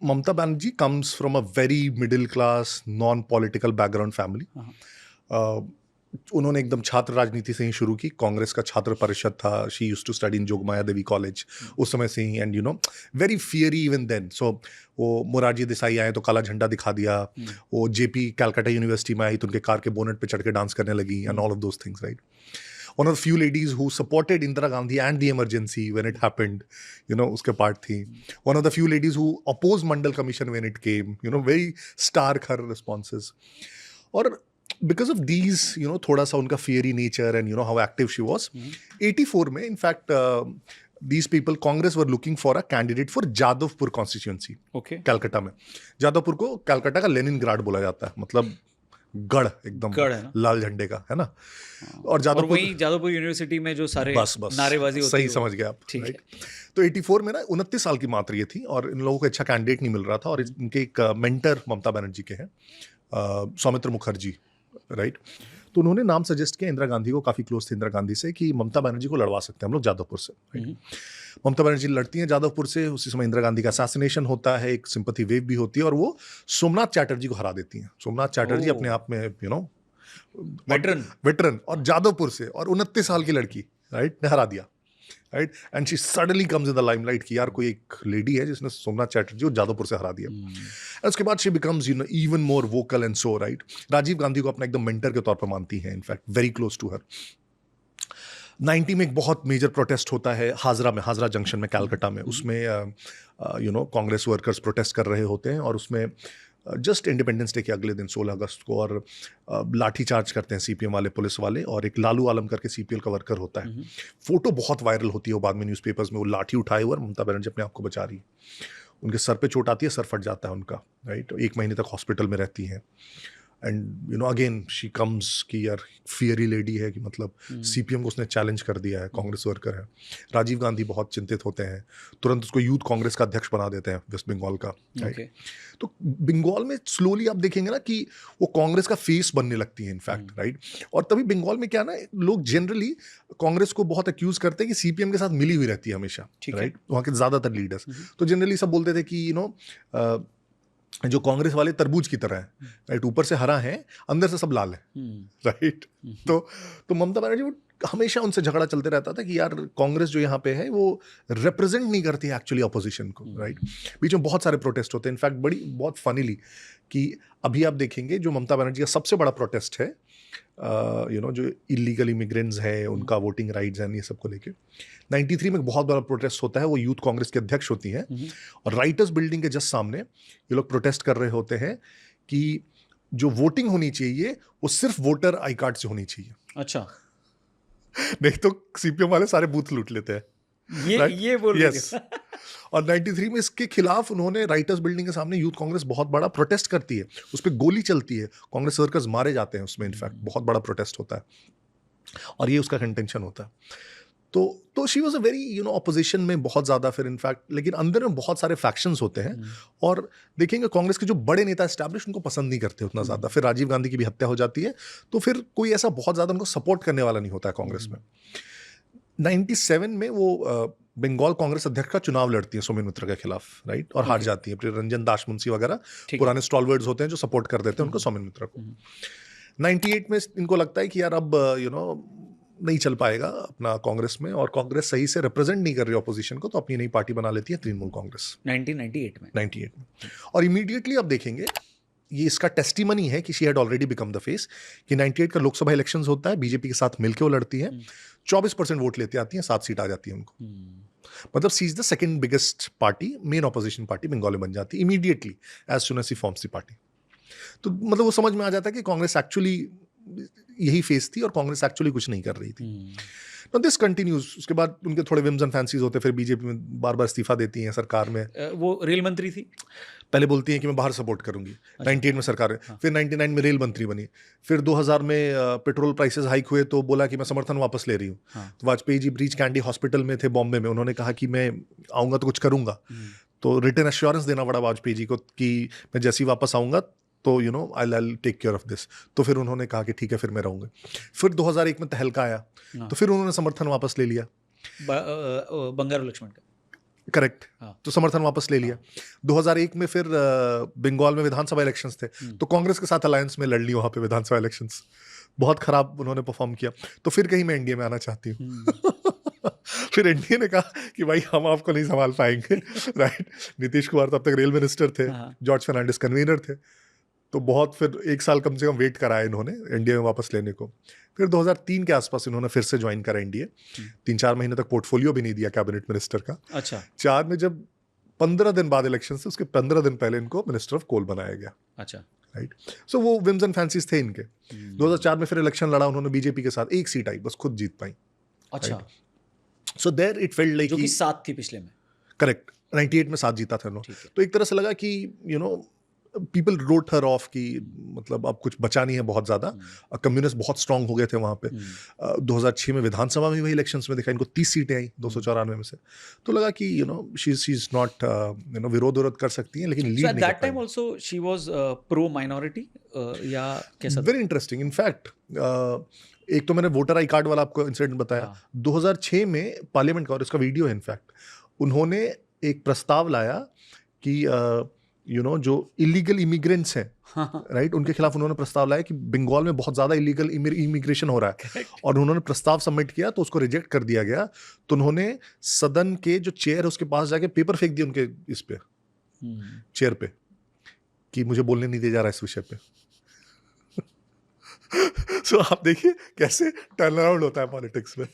Mamata Banerjee comes from a very middle class, non-political background family. उन्होंने एकदम छात्र राजनीति से ही शुरू की। कांग्रेस का छात्र परिषद था। She used to study in Jogmaya Devi college उस समय से ही, and very fiery even then. So वो मोरारजी देसाई आए तो काला झंडा दिखा दिया। वो जेपी कैलकाटा यूनिवर्सिटी में आई तो उनके कार के बोनेट पे चढ़ के डांस करने लगी, and all of those things, right. One of the few ladies who supported Indira Gandhi and the emergency when it happened, उसके पार्ट थी। One of the few ladies who opposed Mandal Commission when it came, very stark her responses. और because of these, थोड़ा सा उनका fiery nature and how active she was, 84 में in fact these people, Congress were looking for a candidate for Jadavpur constituency, Calcutta में। जादवपुर को कैलकाटा का Leningrad बोला जाता है, मतलब गढ़ एकदम लाल झंडे का, है ना। और जादवपुर यूनिवर्सिटी में जो सारे बस नारेबाजी होती सही समझ गए आप, राइट। तो 84 में ना 29 साल की मात्र ये थी और इन लोगों को अच्छा कैंडिडेट नहीं मिल रहा था। और इनके एक मेंटर ममता बनर्जी के हैं, सौमित्र मुखर्जी, राइट। तो उन्होंने नाम सजेस्ट किया, इंदिरा गांधी को काफ़ी क्लोज थे इंदिरा गांधी से, कि ममता बनर्जी को लड़वा सकते हैं हम लोग जादवपुर से, राइट। ममता बनर्जी लड़ती हैं जादवपुर से। उसी समय इंदिरा गांधी का असैसिनेशन होता है, एक सिंपैथी वेव भी होती है और वो सोमनाथ चैटर्जी को हरा देती हैं। सोमनाथ चैटर्जी अपने आप में वेटरन और जादवपुर से, और 29 साल की लड़की, राइट, ने हरा दिया, right. And she suddenly comes in the limelight कि यार कोई एक लेडी है जिसने सोमनाथ चैटर्जी को जादवपुर से हरा दिया। और उसके बाद she becomes even more vocal and so, right. Rajiv Gandhi को अपना एकदम मेंटर के तौर पर मानती है, in fact very close to her. 90 में एक बहुत मेजर प्रोटेस्ट होता है हाजरा जंक्शन में, कैलकाटा में। उसमें कांग्रेस वर्कर्स प्रोटेस्ट कर रहे होते हैं और उसमें जस्ट इंडिपेंडेंस डे के अगले दिन 16 अगस्त को, और लाठी चार्ज करते हैं सीपीएम वाले, पुलिस वाले, और एक लालू आलम करके सीपीएल का वर्कर होता है। फोटो बहुत वायरल होती है वो बाद में न्यूज़पेपर्स में, वो लाठी उठाए हुए और ममता बनर्जी अपने आप को बचा रही है। उनके सर पे चोट आती है, सर फट जाता है उनका, राइट। 1 महीने तक हॉस्पिटल में रहती हैं। एंड अगेन शी कम्स कि यार फियरी लेडी है, कि मतलब सीपीएम को उसने चैलेंज कर दिया है, कांग्रेस वर्कर है। राजीव गांधी बहुत चिंतित होते हैं, तुरंत उसको यूथ कांग्रेस का अध्यक्ष बना देते हैं वेस्ट बंगाल का, राइट। तो बंगाल में स्लोली आप देखेंगे ना कि वो कांग्रेस का फेस बनने लगती है, इनफैक्ट, राइट। और तभी बंगाल में क्या ना, लोग जनरली कांग्रेस को बहुत अक्यूज करते हैं कि सीपीएम के साथ मिली हुई रहती है हमेशा, राइट। वहाँ के ज्यादातर लीडर्स तो जनरली सब बोलते थे कि जो कांग्रेस वाले तरबूज की तरह है, राइट, ऊपर से हरा है, अंदर से सब लाल है, राइट। तो ममता बनर्जी हमेशा उनसे झगड़ा चलते रहता था कि यार कांग्रेस जो यहाँ पे है वो रिप्रेजेंट नहीं करती है एक्चुअली अपोजिशन को, राइट। बीच में बहुत सारे प्रोटेस्ट होते हैं, इनफैक्ट बहुत फनीली कि अभी आप देखेंगे जो ममता बनर्जी का सबसे बड़ा प्रोटेस्ट है, जो इलीगल इमिग्रेंट्स हैं, उनका वोटिंग राइट्स हैं, ये सब को लेके 93 में एक बहुत बड़ा प्रोटेस्ट होता है। वो यूथ कांग्रेस के अध्यक्ष होती हैं और राइटर्स बिल्डिंग के जस्ट सामने ये लोग प्रोटेस्ट कर रहे होते हैं कि जो वोटिंग होनी चाहिए वो सिर्फ वोटर आई कार्ड से होनी चाहिए। अच्छा। नहीं तो सीपीएम वाले सारे बूथ लूट लेते हैं, ये बोल रहे हैं। और 93 में इसके खिलाफ उन्होंने राइटर्स बिल्डिंग के सामने यूथ कांग्रेस बहुत बड़ा प्रोटेस्ट करती है, उस पर गोली चलती है, कांग्रेस वर्कर्स मारे जाते हैं उसमें, इनफैक्ट बहुत बड़ा प्रोटेस्ट होता है और ये उसका कंटेंशन होता है। तो she was a very opposition में बहुत ज़्यादा, फिर इनफैक्ट, लेकिन अंदर में बहुत सारे फैक्शंस होते हैं। और देखेंगे कांग्रेस के जो बड़े नेता एस्टैब्लिश उनको पसंद नहीं करते उतना ज़्यादा। फिर राजीव गांधी की भी हत्या हो जाती है, तो फिर कोई ऐसा बहुत ज़्यादा उनको सपोर्ट करने वाला नहीं होता है कांग्रेस में। 97 में वो बंगाल कांग्रेस अध्यक्ष का चुनाव लड़ती है सोमेन मित्रा के खिलाफ, राइट, और हार जाती है। फिर रंजन दास मुंशी वगैरह पुराने स्टॉलवर्ड्स होते हैं जो सपोर्ट कर देते हैं उनको, सोमेन मित्रा को। 98 में इनको लगता है कि यार अब नहीं चल पाएगा अपना कांग्रेस में, और कांग्रेस सही से रिप्रेजेंट नहीं कर रही ऑपोजिशन को, तो अपनी नई पार्टी बना लेती है तृणमूल कांग्रेस 1998 में। और इमीडिएटली आप देखेंगे ये इसका टेस्टिमनी है कि she had already become the face, कि 98 का लोकसभा इलेक्शंस होता है, बीजेपी के साथ मिलकर वो लड़ती है, 24% वोट लेते आती हैं, 7 सीट आ जाती है उनको। मतलब she is the second biggest party, main opposition party Bengal में बन जाती है immediately as soon as she forms the party. तो मतलब वो समझ में आ जाता है कि कांग्रेस एक्चुअली यही फेस थी और कांग्रेस एक्चुअली कुछ नहीं कर रही थी। Now this continues। उसके बाद उनके थोड़े विम्स एंड फैंसीज होते हैं, फिर बीजेपी में बार बार इस्तीफा देती हैं सरकार में। वो रेल मंत्री थी, पहले बोलती हैं कि मैं बाहर सपोर्ट करूंगी। 98 में सरकार है, फिर 99 में रेल मंत्री बनी, फिर 2000 में पेट्रोल प्राइसेस हाइक हुए तो बोला कि मैं समर्थन वापस ले रही हूँ। तो Vajpayee ji breach candy hospital में थे बॉम्बे में, उन्होंने कहा कि मैं आऊँगा तो कुछ करूँगा, तो रिटर्न एश्योरेंस देना पड़ा वाजपेयी जी को कि मैं जैसे ही वापस आऊँगा तो I take care of this. तो फिर उन्होंने कहा कि ठीक है फिर मैं रहूँगा। फिर 2001 में तहलका आया, तो फिर उन्होंने समर्थन वापस ले लिया बंगारू लक्ष्मण का। करेक्ट। हाँ। तो समर्थन वापस ले लिया। 2001 में फिर बंगाल में विधानसभा इलेक्शंस थे, तो कांग्रेस के साथ अलायंस में लड़ ली वहां पे विधानसभा इलेक्शंस। बहुत खराब उन्होंने परफॉर्म किया, तो फिर कहीं मैं एनडीए में आना चाहती हूँ। फिर एनडीए ने कहा कि भाई हम आपको नहीं संभाल पाएंगे। राइट। नीतीश कुमार तब तक रेल मिनिस्टर थे, हाँ। जॉर्ज फर्नांडिस कन्वीनर थे, तो बहुत फिर 1 साल कम से कम वेट कराया इन्होंने एनडीए में वापस लेने को। फिर 2003 के आसपास इन्होंने फिर से ज्वाइन करा एनडीए। 3-4 महीने तक पोर्टफोलियो भी नहीं दिया कैबिनेट मिनिस्टर का। अच्छा 4 में जब 15 दिन बाद इलेक्शन से, उसके 15 दिन पहले इनको मिनिस्टर ऑफ कोल बनाया गया। अच्छा राइट। सो वो विम्स एंड फैंसीज थे इनके। 2004 में फिर इलेक्शन लड़ा उन्होंने बीजेपी के साथ, 1 सीट आई बस, खुद जीत पाई। अच्छा so there it felt like जो कि 7 थी पिछले में। करेक्ट 98 में 7 जीता था उन्होंने। ठीक है। तो एक तरह से लगा कि you know people wrote her off कि मतलब अब कुछ बचा नहीं है बहुत ज्यादा। कम्युनिस्ट बहुत स्ट्रांग हो गए थे वहां पे। 2006 में विधानसभा में वही इलेक्शंस में दिखा, इनको 30 सीटें आई 294 में से। तो लगा कि शी इज नॉट विरोध विरोध कर सकती हैं, लेकिन So लीड at नहीं that कर time पाएंगी। also she was pro minority या कैसा था? Very interesting. इनफैक्ट एक तो मैंने वोटर आई कार्ड वाला आपको इंसिडेंट बताया। हाँ। 2006 में पार्लियामेंट का, और इसका वीडियो है इनफैक्ट, उन्होंने एक प्रस्ताव लाया कि जो इलीगल इमिग्रेंट्स हैं, हाँ, राइट, उनके खिलाफ उन्होंने प्रस्ताव लाया कि बंगाल में बहुत ज्यादा इलीगल इमिग्रेशन हो रहा है। Correct. और उन्होंने प्रस्ताव सबमिट किया तो उसको रिजेक्ट कर दिया गया। तो उन्होंने सदन के जो चेयर है उसके पास जाके पेपर फेंक दिया उनके इस पे, चेयर पे, कि मुझे बोलने नहीं दिया जा रहा है इस विषय पे। सो आप देखिए कैसे टर्न अराउंड होता है पॉलिटिक्स में।